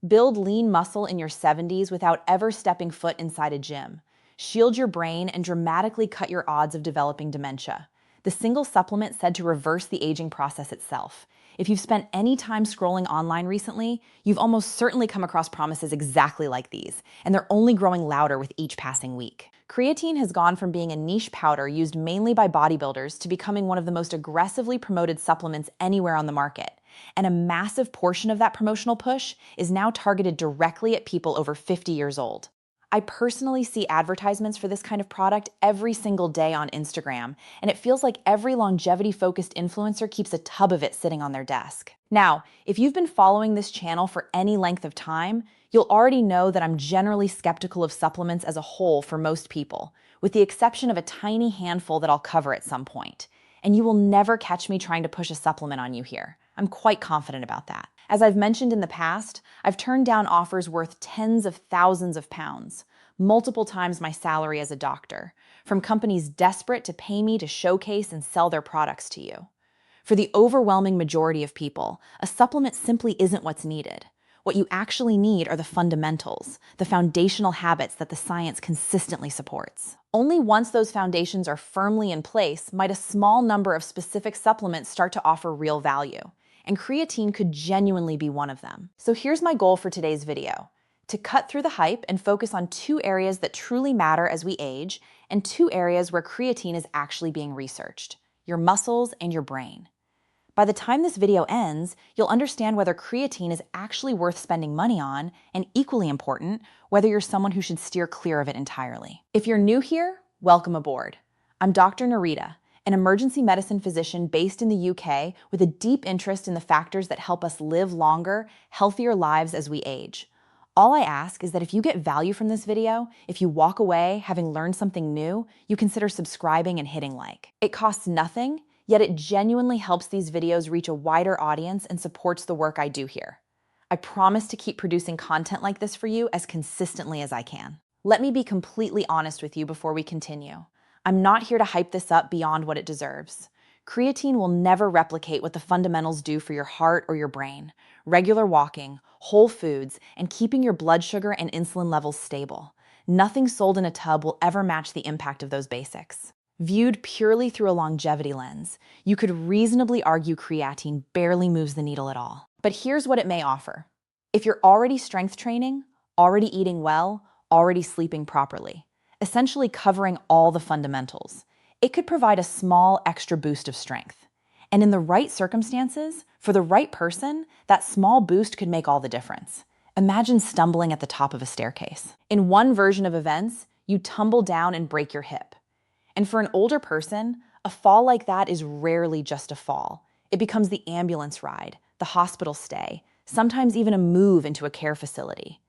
Build lean muscle in your 70s without ever stepping foot inside a gym. Shield your brain and dramatically cut your odds of developing dementia. The single supplement said to reverse the aging process itself. If you've spent any time scrolling online recently, you've almost certainly come across promises exactly like these, and they're only growing louder with each passing week. Creatine has gone from being a niche powder used mainly by bodybuilders to becoming one of the most aggressively promoted supplements anywhere on the market. And a massive portion of that promotional push is now targeted directly at people over 50 years old. I personally see advertisements for this kind of product every single day on Instagram, and it feels like every longevity-focused influencer keeps a tub of it sitting on their desk. Now, if you've been following this channel for any length of time, you'll already know that I'm generally skeptical of supplements as a whole for most people, with the exception of a tiny handful that I'll cover at some point. And you will never catch me trying to push a supplement on you here. I'm quite confident about that. As I've mentioned in the past, I've turned down offers worth tens of thousands of pounds, multiple times my salary as a doctor, from companies desperate to pay me to showcase and sell their products to you. For the overwhelming majority of people, a supplement simply isn't what's needed. What you actually need are the fundamentals, the foundational habits that the science consistently supports. Only once those foundations are firmly in place might a small number of specific supplements start to offer real value. And creatine could genuinely be one of them. So here's my goal for today's video: to cut through the hype and focus on two areas that truly matter as we age, and two areas where creatine is actually being researched: your muscles and your brain. By the time this video ends, you'll understand whether creatine is actually worth spending money on, and equally important, whether you're someone who should steer clear of it entirely. If you're new here, welcome aboard. I'm Dr. Narita, an emergency medicine physician based in the UK with a deep interest in the factors that help us live longer, healthier lives as we age. All I ask is that if you get value from this video, if you walk away having learned something new, you consider subscribing and hitting like. It costs nothing, yet it genuinely helps these videos reach a wider audience and supports the work I do here. I promise to keep producing content like this for you as consistently as I can. Let me be completely honest with you before we continue. I'm not here to hype this up beyond what it deserves. Creatine will never replicate what the fundamentals do for your heart or your brain: regular walking, whole foods, and keeping your blood sugar and insulin levels stable. Nothing sold in a tub will ever match the impact of those basics. Viewed purely through a longevity lens, you could reasonably argue creatine barely moves the needle at all. But here's what it may offer. If you're already strength training, already eating well, already sleeping properly, essentially covering all the fundamentals, it could provide a small extra boost of strength. And in the right circumstances, for the right person, that small boost could make all the difference. Imagine stumbling at the top of a staircase. In one version of events, you tumble down and break your hip. And for an older person, a fall like that is rarely just a fall. It becomes the ambulance ride, the hospital stay, sometimes even a move into a care facility.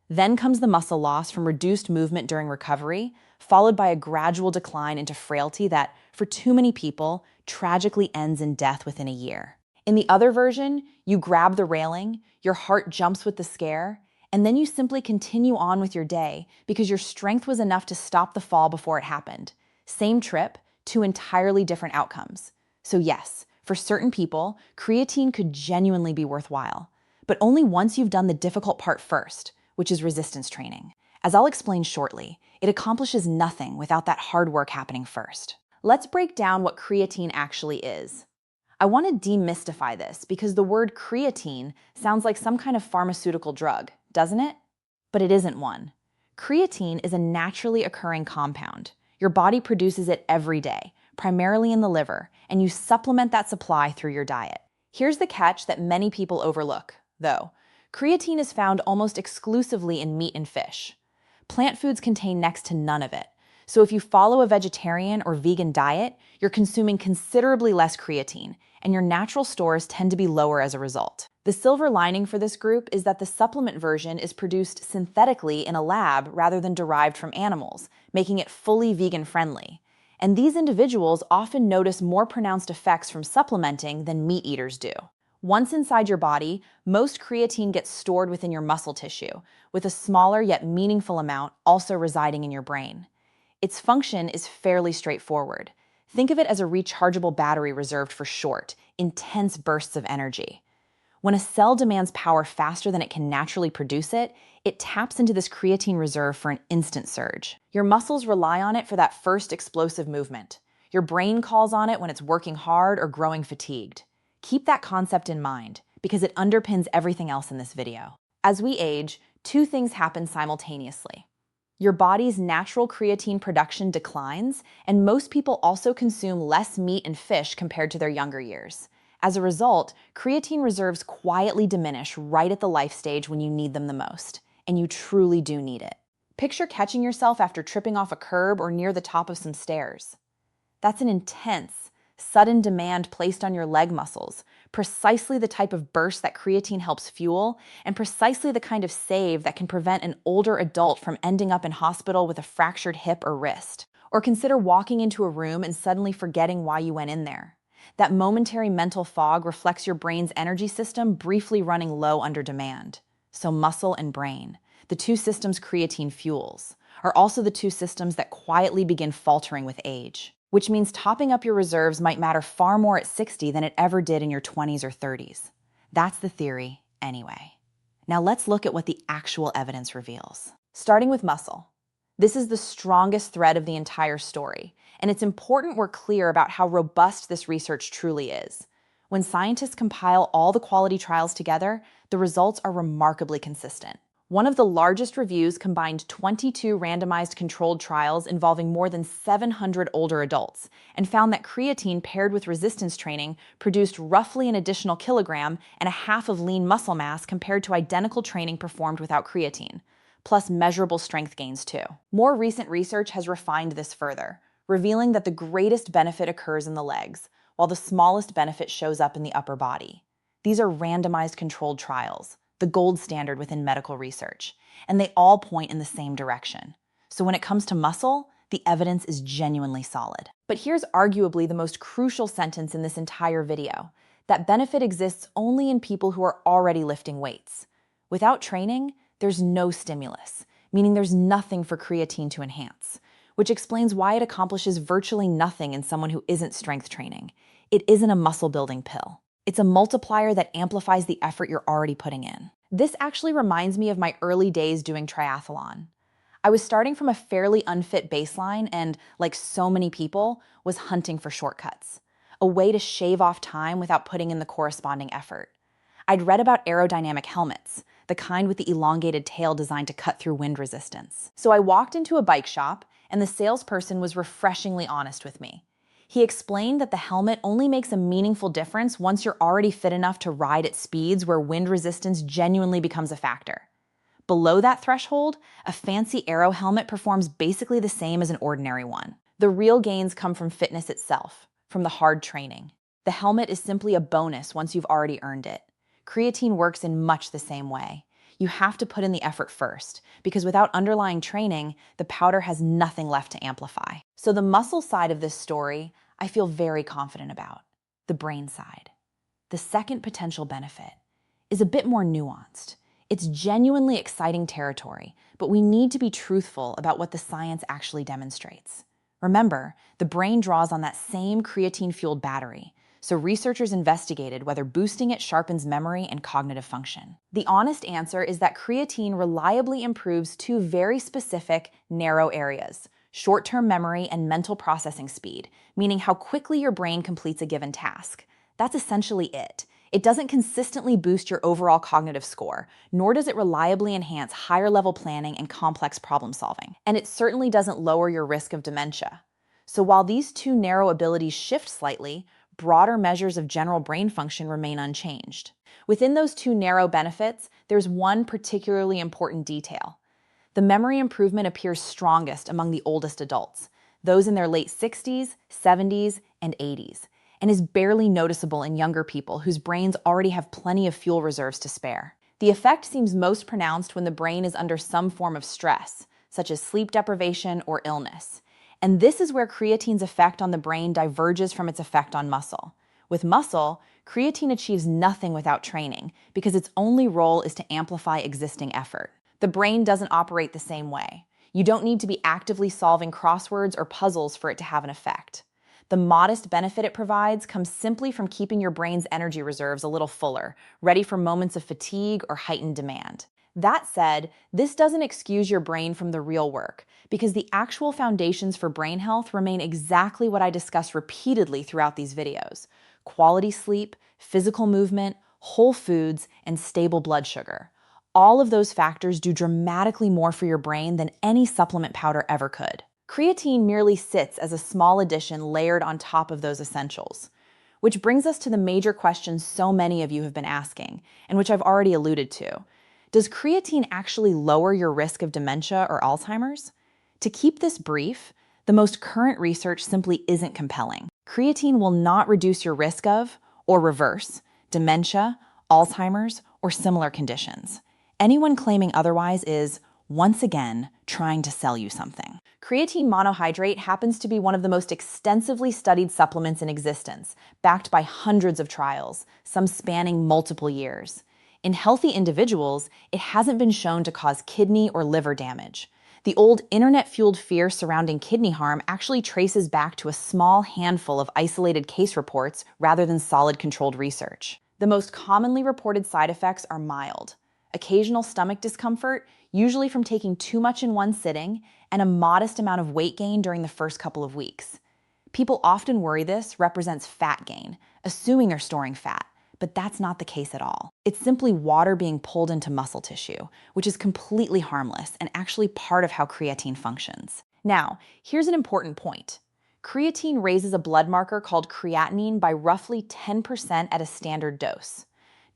Then comes the muscle loss from reduced movement during recovery, followed by a gradual decline into frailty that, for too many people, tragically ends in death within a year. In the other version, you grab the railing, your heart jumps with the scare, and then you simply continue on with your day because your strength was enough to stop the fall before it happened. Same trip, two entirely different outcomes. So yes, for certain people, creatine could genuinely be worthwhile, but only once you've done the difficult part first, which is resistance training. As I'll explain shortly, it accomplishes nothing without that hard work happening first. Let's break down what creatine actually is. I want to demystify this because the word creatine sounds like some kind of pharmaceutical drug, doesn't it? But it isn't one. Creatine is a naturally occurring compound. Your body produces it every day, primarily in the liver, and you supplement that supply through your diet. Here's the catch that many people overlook, though. Creatine is found almost exclusively in meat and fish. Plant foods contain next to none of it. So if you follow a vegetarian or vegan diet, you're consuming considerably less creatine, and your natural stores tend to be lower as a result. The silver lining for this group is that the supplement version is produced synthetically in a lab rather than derived from animals, making it fully vegan-friendly. And these individuals often notice more pronounced effects from supplementing than meat eaters do. Once inside your body, most creatine gets stored within your muscle tissue, with a smaller yet meaningful amount also residing in your brain. Its function is fairly straightforward. Think of it as a rechargeable battery reserved for short, intense bursts of energy. When a cell demands power faster than it can naturally produce it, it taps into this creatine reserve for an instant surge. Your muscles rely on it for that first explosive movement. Your brain calls on it when it's working hard or growing fatigued. Keep that concept in mind, because it underpins everything else in this video. As we age, two things happen simultaneously. Your body's natural creatine production declines, and most people also consume less meat and fish compared to their younger years. As a result, creatine reserves quietly diminish right at the life stage when you need them the most, and you truly do need it. Picture catching yourself after tripping off a curb or near the top of some stairs. That's an intense, sudden demand placed on your leg muscles, precisely the type of burst that creatine helps fuel, and precisely the kind of save that can prevent an older adult from ending up in hospital with a fractured hip or wrist. Or consider walking into a room and suddenly forgetting why you went in there. That momentary mental fog reflects your brain's energy system briefly running low under demand. So muscle and brain, the two systems creatine fuels, are also the two systems that quietly begin faltering with age. Which means topping up your reserves might matter far more at 60 than it ever did in your 20s or 30s. That's the theory, anyway. Now let's look at what the actual evidence reveals. Starting with muscle. This is the strongest thread of the entire story, and it's important we're clear about how robust this research truly is. When scientists compile all the quality trials together, the results are remarkably consistent. One of the largest reviews combined 22 randomized controlled trials involving more than 700 older adults and found that creatine paired with resistance training produced roughly an additional kilogram and a half of lean muscle mass compared to identical training performed without creatine, plus measurable strength gains too. More recent research has refined this further, revealing that the greatest benefit occurs in the legs, while the smallest benefit shows up in the upper body. These are randomized controlled trials, the gold standard within medical research, and they all point in the same direction. So when it comes to muscle, the evidence is genuinely solid. But here's arguably the most crucial sentence in this entire video: that benefit exists only in people who are already lifting weights. Without training, there's no stimulus, meaning there's nothing for creatine to enhance, which explains why it accomplishes virtually nothing in someone who isn't strength training. It isn't a muscle-building pill. It's a multiplier that amplifies the effort you're already putting in. This actually reminds me of my early days doing triathlon. I was starting from a fairly unfit baseline and, like so many people, was hunting for shortcuts, a way to shave off time without putting in the corresponding effort. I'd read about aerodynamic helmets, the kind with the elongated tail designed to cut through wind resistance. So I walked into a bike shop, and the salesperson was refreshingly honest with me. He explained that the helmet only makes a meaningful difference once you're already fit enough to ride at speeds where wind resistance genuinely becomes a factor. Below that threshold, a fancy aero helmet performs basically the same as an ordinary one. The real gains come from fitness itself, from the hard training. The helmet is simply a bonus once you've already earned it. Creatine works in much the same way. You have to put in the effort first, because without underlying training, the powder has nothing left to amplify. So the muscle side of this story, I feel very confident about. The brain side, the second potential benefit, is a bit more nuanced. It's genuinely exciting territory, but we need to be truthful about what the science actually demonstrates. Remember, the brain draws on that same creatine-fueled battery, so researchers investigated whether boosting it sharpens memory and cognitive function. The honest answer is that creatine reliably improves two very specific, narrow areas: short-term memory and mental processing speed, meaning how quickly your brain completes a given task. That's essentially it. It doesn't consistently boost your overall cognitive score, nor does it reliably enhance higher-level planning and complex problem-solving. And it certainly doesn't lower your risk of dementia. So while these two narrow abilities shift slightly, broader measures of general brain function remain unchanged. Within those two narrow benefits, there's one particularly important detail. The memory improvement appears strongest among the oldest adults, those in their late 60s, 70s, and 80s, and is barely noticeable in younger people whose brains already have plenty of fuel reserves to spare. The effect seems most pronounced when the brain is under some form of stress, such as sleep deprivation or illness. And this is where creatine's effect on the brain diverges from its effect on muscle. With muscle, creatine achieves nothing without training because its only role is to amplify existing effort. The brain doesn't operate the same way. You don't need to be actively solving crosswords or puzzles for it to have an effect. The modest benefit it provides comes simply from keeping your brain's energy reserves a little fuller, ready for moments of fatigue or heightened demand. That said, this doesn't excuse your brain from the real work, because the actual foundations for brain health remain exactly what I discuss repeatedly throughout these videos: quality sleep, physical movement, whole foods, and stable blood sugar. All of those factors do dramatically more for your brain than any supplement powder ever could. Creatine merely sits as a small addition layered on top of those essentials. Which brings us to the major question so many of you have been asking, and which I've already alluded to. Does creatine actually lower your risk of dementia or Alzheimer's? To keep this brief, the most current research simply isn't compelling. Creatine will not reduce your risk of, or reverse, dementia, Alzheimer's, or similar conditions. Anyone claiming otherwise is, once again, trying to sell you something. Creatine monohydrate happens to be one of the most extensively studied supplements in existence, backed by hundreds of trials, some spanning multiple years. In healthy individuals, it hasn't been shown to cause kidney or liver damage. The old internet-fueled fear surrounding kidney harm actually traces back to a small handful of isolated case reports rather than solid controlled research. The most commonly reported side effects are mild: occasional stomach discomfort, usually from taking too much in one sitting, and a modest amount of weight gain during the first couple of weeks. People often worry this represents fat gain, assuming you're storing fat. But that's not the case at all. It's simply water being pulled into muscle tissue, which is completely harmless and actually part of how creatine functions. Now, here's an important point. Creatine raises a blood marker called creatinine by roughly 10% at a standard dose.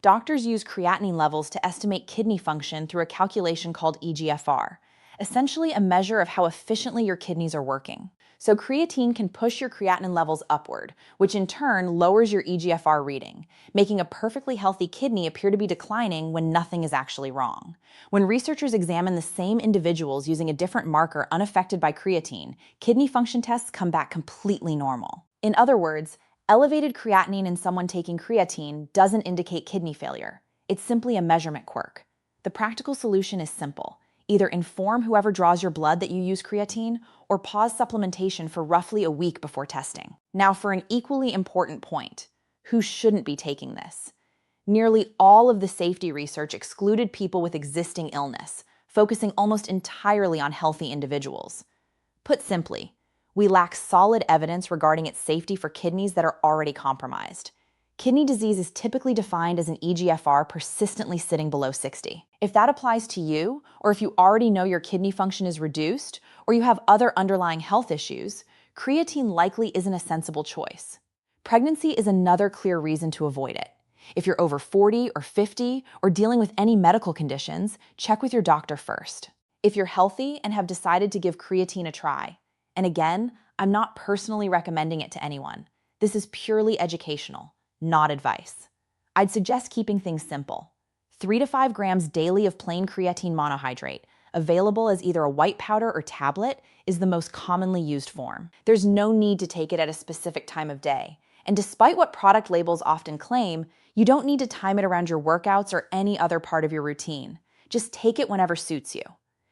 Doctors use creatinine levels to estimate kidney function through a calculation called eGFR, essentially a measure of how efficiently your kidneys are working. So creatine can push your creatinine levels upward, which in turn lowers your eGFR reading, making a perfectly healthy kidney appear to be declining when nothing is actually wrong. When researchers examine the same individuals using a different marker unaffected by creatine, kidney function tests come back completely normal. In other words, elevated creatinine in someone taking creatine doesn't indicate kidney failure. It's simply a measurement quirk. The practical solution is simple. Either inform whoever draws your blood that you use creatine, or pause supplementation for roughly a week before testing. Now for an equally important point: who shouldn't be taking this? Nearly all of the safety research excluded people with existing illness, focusing almost entirely on healthy individuals. Put simply, we lack solid evidence regarding its safety for kidneys that are already compromised. Kidney disease is typically defined as an eGFR persistently sitting below 60. If that applies to you, or if you already know your kidney function is reduced, or you have other underlying health issues, creatine likely isn't a sensible choice. Pregnancy is another clear reason to avoid it. If you're over 40 or 50 or dealing with any medical conditions, check with your doctor first. If you're healthy and have decided to give creatine a try, and again, I'm not personally recommending it to anyone. This is purely educational, not advice. I'd suggest keeping things simple. 3 to 5 grams daily of plain creatine monohydrate, available as either a white powder or tablet, is the most commonly used form. There's no need to take it at a specific time of day. And despite what product labels often claim, you don't need to time it around your workouts or any other part of your routine. Just take it whenever suits you.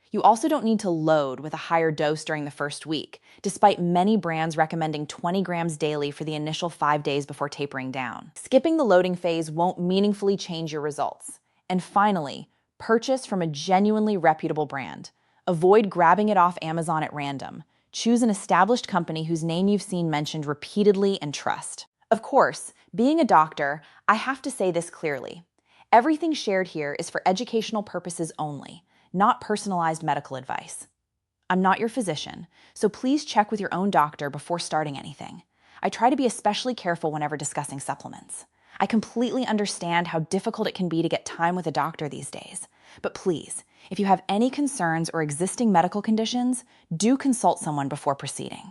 You also don't need to load with a higher dose during the first week, despite many brands recommending 20 grams daily for the initial 5 days before tapering down. Skipping the loading phase won't meaningfully change your results. And finally, purchase from a genuinely reputable brand. Avoid grabbing it off Amazon at random. Choose an established company whose name you've seen mentioned repeatedly and trust. Of course, being a doctor, I have to say this clearly. Everything shared here is for educational purposes only, not personalized medical advice. I'm not your physician, so please check with your own doctor before starting anything. I try to be especially careful whenever discussing supplements. I completely understand how difficult it can be to get time with a doctor these days. But please, if you have any concerns or existing medical conditions, do consult someone before proceeding.